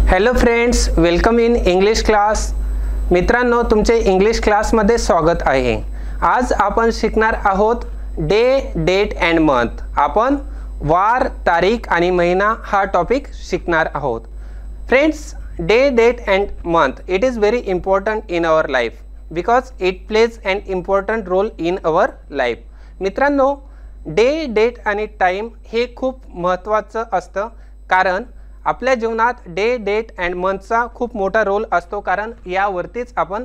Hello friends, welcome in English class. मित्रांनो, तुमचे English क्लासमध्ये स्वागत आहे. आज आपण शिकणार आहोत डे, डेट अँड मंथ. आपण वार, तारीख आणि महिना हा टॉपिक शिकणार आहोत. Friends, day, date and month it is very important in our life because it plays an important role in our life. मित्रांनो, डे, डेट आणि टाईम हे खूप महत्त्वाचं असतं, कारण आपल्या जीवनात डे, डेट अँड मंथचा खूप मोठा रोल असतो, कारण यावरतीच आपण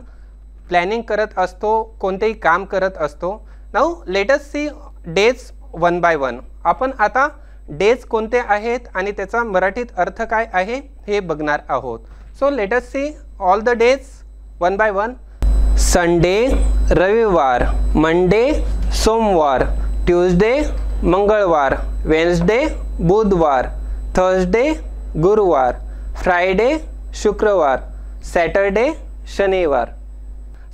प्लॅनिंग करत असतो, कोणतेही काम करत असतो. Now let us see days one by one. आपण आता डेज कोणते आहेत आणि त्याचा मराठीत अर्थ काय आहे हे बघणार आहोत. So let us see all the days one by one. Sunday रविवार, मंडे सोमवार, ट्यूजडे मंगळवार, वेन्सडे बुधवार, थर्सडे गुरुवार, फ्रायडे शुक्रवार, सॅटरडे शनिवार.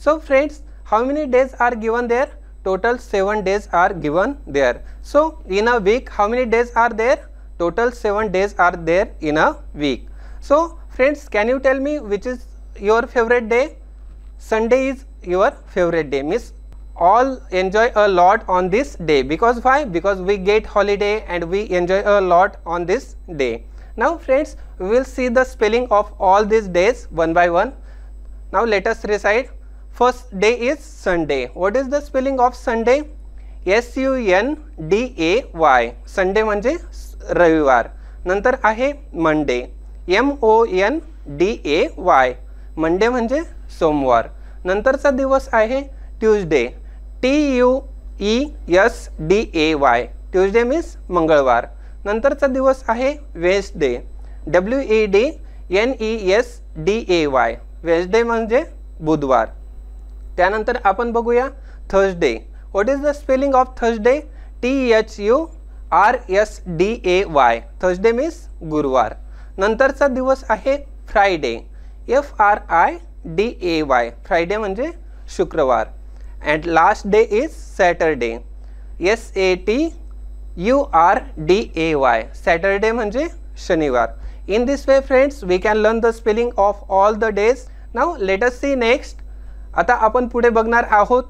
So friends, how many days are given there? Total 7 days are given there. So in a week, how many days are there? Total 7 days are there in a week. So friends, can you tell me which is your favorite day? Sunday is your favorite day. Means all enjoy a lot on this day. Because why? Because we get holiday and we enjoy a lot on this day. Now friends, we will see the spelling of all these days one by one. Now let us recite. First day is Sunday. What is the spelling of Sunday? SUNDAY. Sunday म्हणजे रविवार. नंतर आहे Monday. MONDAY. Monday म्हणजे सोमवार. नंतरचा दिवस आहे Tuesday. TUESDAY. Tuesday means मंगळवार. नंतरचा दिवस आहे Wednesday. WEDNESDAY. Wednesday म्हणजे बुधवार. त्यानंतर आपण बघूया Thursday. What is the spelling of Thursday? THURSDAY. Thursday means गुरुवार. नंतरचा दिवस आहे फ्रायडे. FRIDAY. फ्रायडे म्हणजे शुक्रवार. And last day is Saturday. SATURDAY. Saturday म्हणजे शनिवार. In this way friends, we can learn the spelling of all the days. Now let us see next. आता आपण पुढे बघणार आहोत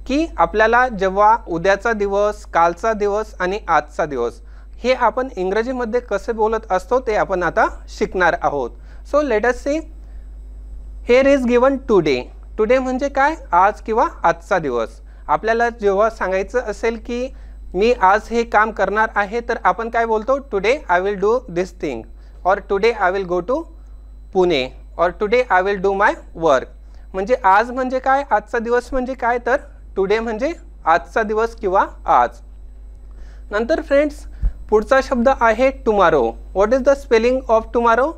की आपल्याला जेव्हा उद्याचा दिवस, कालचा दिवस आणि आजचा दिवस हे आपण इंग्रजीमध्ये कसे बोलत असतो ते आपण आता शिकणार आहोत. So let us see. Here is given today. Today म्हणजे काय? आज किंवा आजचा दिवस. आपल्याला जेव्हा सांगायचं असेल की मी आज हे काम करणार आहे, तर आपण काय बोलतो? Today I will do this thing, और today I will go to Pune, और today I will do my work. म्हणजे आज म्हणजे काय? आजचा दिवस म्हणजे काय? तर टुडे म्हणजे आजचा दिवस किंवा आज. नंतर फ्रेंड्स, पुढचा शब्द आहे tomorrow. What is the spelling of tomorrow?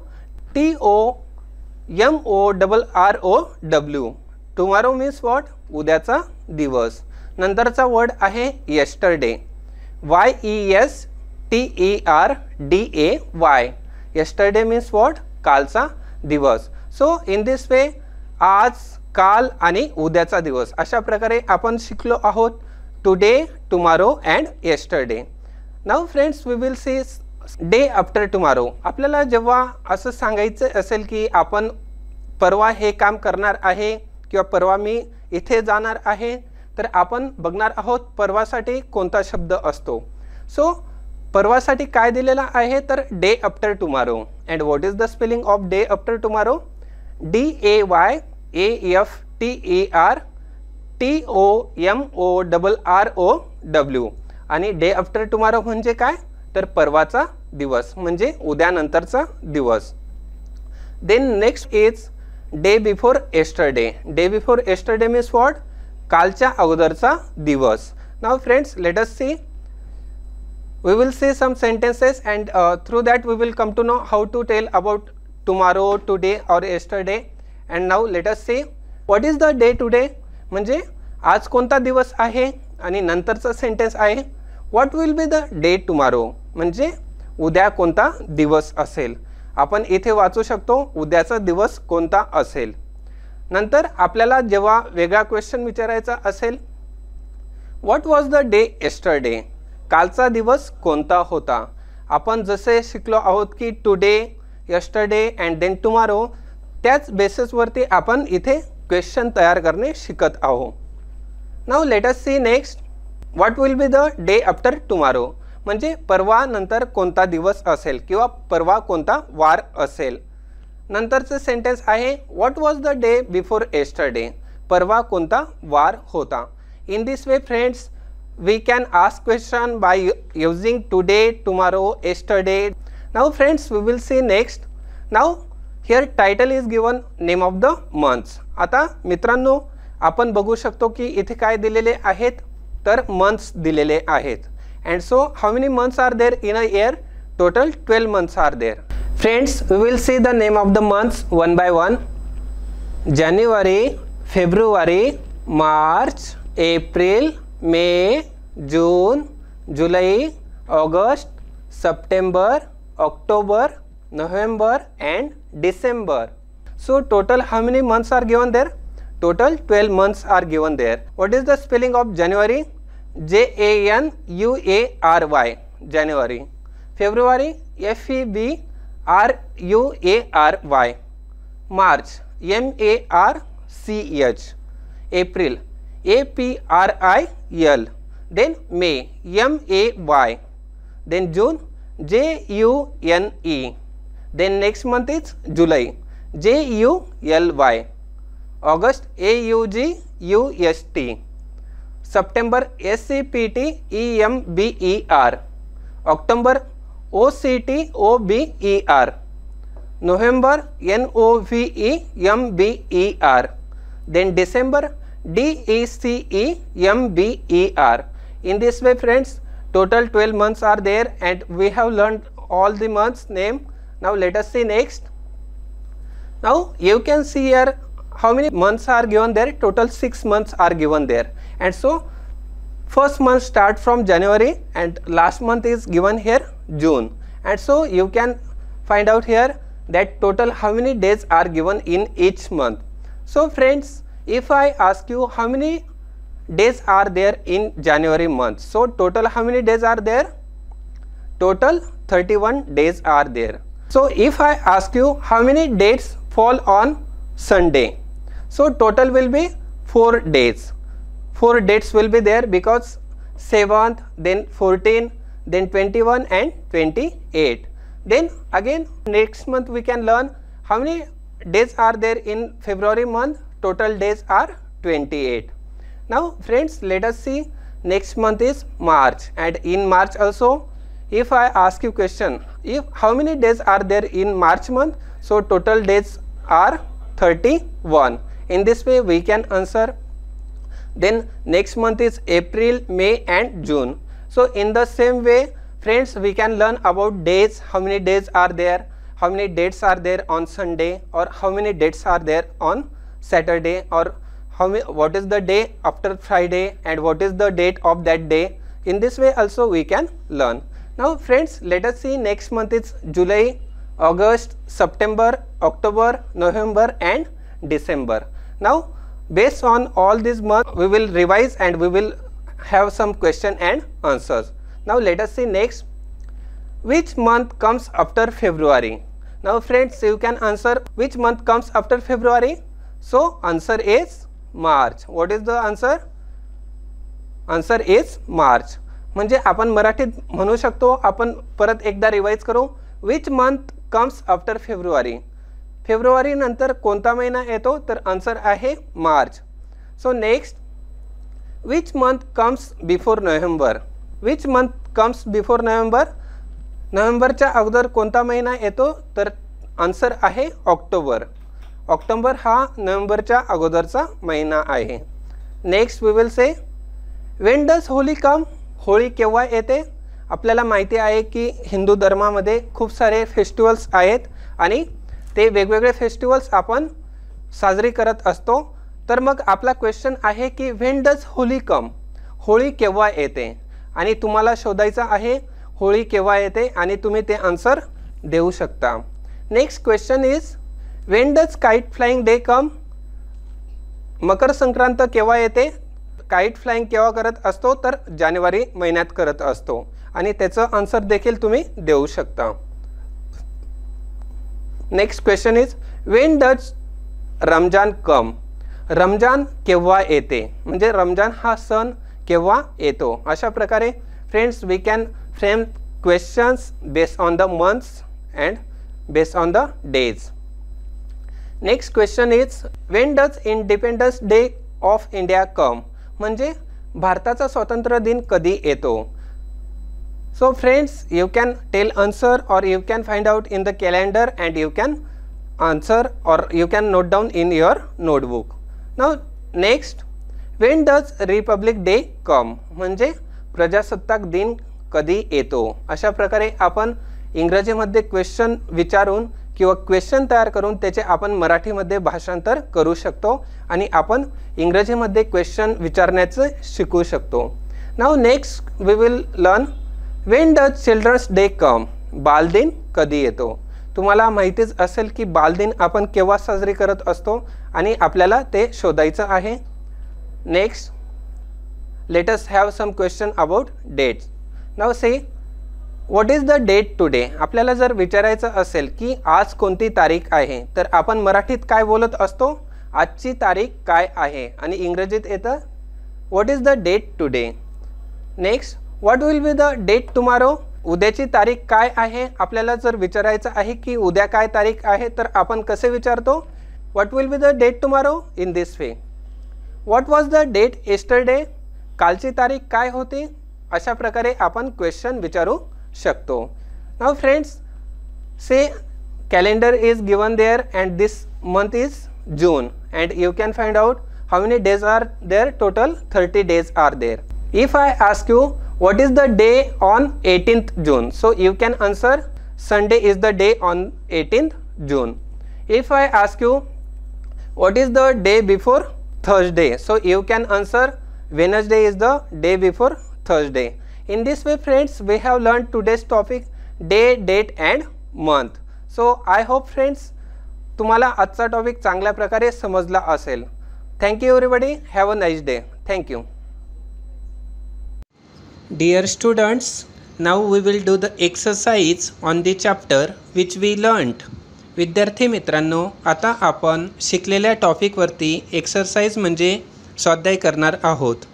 TOMORROW. Tomorrow means what? उद्याचा दिवस. नंतरचा वर्ड आहे yesterday. YESTERDAY. Yesterday means what? कालचा दिवस. सो इन दिस वे आज, काल आणि उद्याचा दिवस अशा प्रकारे आपण शिकलो आहोत today, tomorrow and yesterday. Now friends, we will see day after tomorrow. आपल्याला जेव्हा असं सांगायचं असेल की आपण परवा हे काम करणार आहे किंवा परवा मी इथे जाणार आहे, तर आपण बघणार आहोत परवासाठी कोणता शब्द असतो. सो परवासाठी काय दिलेला आहे? तर day after tomorrow. And what is the spelling of day after tomorrow? DAYAFTERTOMORROW. आणि डे आफ्टर टुमारो म्हणजे काय? तर परवाचा दिवस म्हणजे उद्यानंतरचा दिवस. Then next is day before yesterday. Day before yesterday means what? कालच्या अगोदरचा दिवस. Now friends, let us see. We will see some sentences and through that we will come to know how to tell about tomorrow, today or yesterday. And now let us see what is the day today. म्हणजे आज कोणता दिवस आहे आणि नंतरचा sentence आहे what will be the day tomorrow. म्हणजे उद्या कोणता दिवस असेल. आपण इथे वाचू शकतो उद्याचा दिवस कोणता असेल. नंतर आपल्याला जेव्हा वेगळा क्वेश्चन विचारायचा असेल what was the day yesterday, कालचा दिवस कोणता होता. आपण जसे शिकलो आहोत की today, yesterday and then tomorrow, त्याच बेसिसवरती आपण इथे क्वेश्चन तयार करणे शिकत आहोत. Now let us see next, what will be the day after tomorrow, म्हणजे परवा नंतर कोणता दिवस असेल किंवा परवा कोणता वार असेल. नंतरचे सेंटेन्स आहे what was the day before yesterday, परवा कोणता वार होता. In this way friends, we can ask question by using today, tomorrow, yesterday. Now friends, we will see next. Now here title is given name of the months. आता मित्रांनो आपण बघू शकतो की इथे काय दिलेले आहेत, तर months दिलेले आहेत. And so how many months are there in a year? Total 12 months are there. Friends, we will see the name of the months one by one. January, February, March, April, May, June, July, August, September, October, November and December. So total how many months are given there? Total 12 months are given there. What is the spelling of January? January, January. February, February. March, March. April, April. Then May, May. Then June, June. Then next month is July, July. August, August. September, September. October, October. November, November. Then December, December. In this way friends, total 12 months are there and we have learned all the months name. Now let us see next. Now you can see here how many months are given there. Total 6 months are given there, and so first month start from January and last month is given here June, and so you can find out here that total how many days are given in each month. So friends, if I ask you how many days are there in January month, so total how many days are there? Total 31 days are there. So if I ask you how many dates fall on Sunday, so total will be 4 days. 4 dates will be there because 7th, then 14, then 21 and 28. Then again next month we can learn how many days are there in February month. Total days are 28. Now friends, let us see next month is March, and in March also if I ask you question, if how many days are there in March month, so total days are 31. In this way we can answer. Then next month is April, May and June. So in the same way friends, we can learn about days, how many days are there, how many dates are there on Sunday, or how many dates are there on Saturday, or what is the day after Friday and what is the date of that day. In this way also we can learn. Now friends, let us see next month is July, August, September, October, November and December. Now based on all these months we will revise and we will have some question and answers. Now let us see next, which month comes after February. Now friends, you can answer which month comes after February. So answer is March. What is the answer? Answer is March. म्हणजे आपण मराठीत म्हणू शकतो, आपण परत एकदा revise करू. which month comes after February. February नंतर कोणता महिना येतो, तर आन्सर आहे March. So next, which month comes before November. which month comes before November. नोव्हेंबरच्या अगोदर कोणता महिना येतो, तर आन्सर आहे ऑक्टोबर. ऑक्टोबर हा नोव्हेंबरच्या अगोदरचा महिना आहे. Next we will say, when does Holi come. Holi केव्हा येते. आपल्याला माहिती आहे की हिंदू धर्मामध्ये खूप सारे फेस्टिवल्स आहेत आणि ते वेगवेगळे फेस्टिवल्स आपण साजरी करत असतो. तर मग आपला क्वेश्चन आहे की when does Holi come. Holi केव्हा येते आणि तुम्हाला शोधायचं आहे होळी केव्हा येते आणि तुम्ही ते आन्सर देऊ शकता. Next question is, when does kite flying day come. Makar Sankrant केव्हा येते. काईट फ्लाइंग केव्हा करत असतो तर जानेवारी महिन्यात करत असतो आणि त्याचं आन्सर देखील तुम्ही देऊ शकता. Next question is when does Ramzan come. Ramzan केव्हा येते म्हणजे रमजान हा सण केव्हा येतो. अशा प्रकारे friends we can frame questions based on the months and based on the days. Next question is when does independence day of India come म्हणजे भारताचा स्वातंत्र्य दिन कधी येतो. So friends, you can tell answer or you can find out in the calendar and you can answer or you can note down in your notebook. Now next, when does Republic Day come म्हणजे प्रजासत्ताक दिन कधी येतो. अशा प्रकारे आपण इंग्रजीमध्ये question विचारून किंवा क्वेश्चन तयार करून त्याचे आपण मराठीमध्ये भाषांतर करू शकतो आणि आपण इंग्रजीमध्ये क्वेश्चन विचारण्याचे शिकू शकतो. Now next we will learn When does Children's Day come? बालदिन कधी येतो. तुम्हाला माहितीच असेल की बालदिन आपण केव्हा साजरी करत असतो आणि आपल्याला ते शोधायचं आहे. Next let us have some question about dates. Now say what is the date today. आपल्याला जर विचारायचं असेल की आज कोणती तारीख आहे तर आपण मराठीत काय बोलत असतो आजची तारीख काय आहे आणि इंग्रजीत येतं what is the date today. Next what will be the date tomorrow. उद्याची तारीख काय आहे आपल्याला जर विचारायचं आहे की उद्या काय तारीख आहे तर आपण कसे विचारतो what will be the date tomorrow in this way. What was the date yesterday. कालची तारीख काय होती. अशा प्रकारे आपण क्वेश्चन विचारू शकतो. Now friends say calendar is given there and this month is June and you can find out how many days are there. Total 30 days are there. If I ask you what is the day on 18th June, so you can answer Sunday is the day on 18th June. If I ask you what is the day before Thursday, so you can answer Wednesday is the day before Thursday. In this way friends we have learned today's topic day, date and month. So I hope friends तुम्हाला आजचा topic चांगल्या प्रकारे समजला असेल. Thank you everybody. Have a nice day. Thank you. Dear students, now we will do the exercise on the chapter which we learned. विद्यार्थी मित्रांनो आता आपण शिकलेल्या टॉपिकवरती एक्सरसाइज म्हणजे स्वाध्याय करणार आहोत.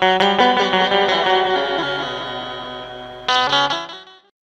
Thank you.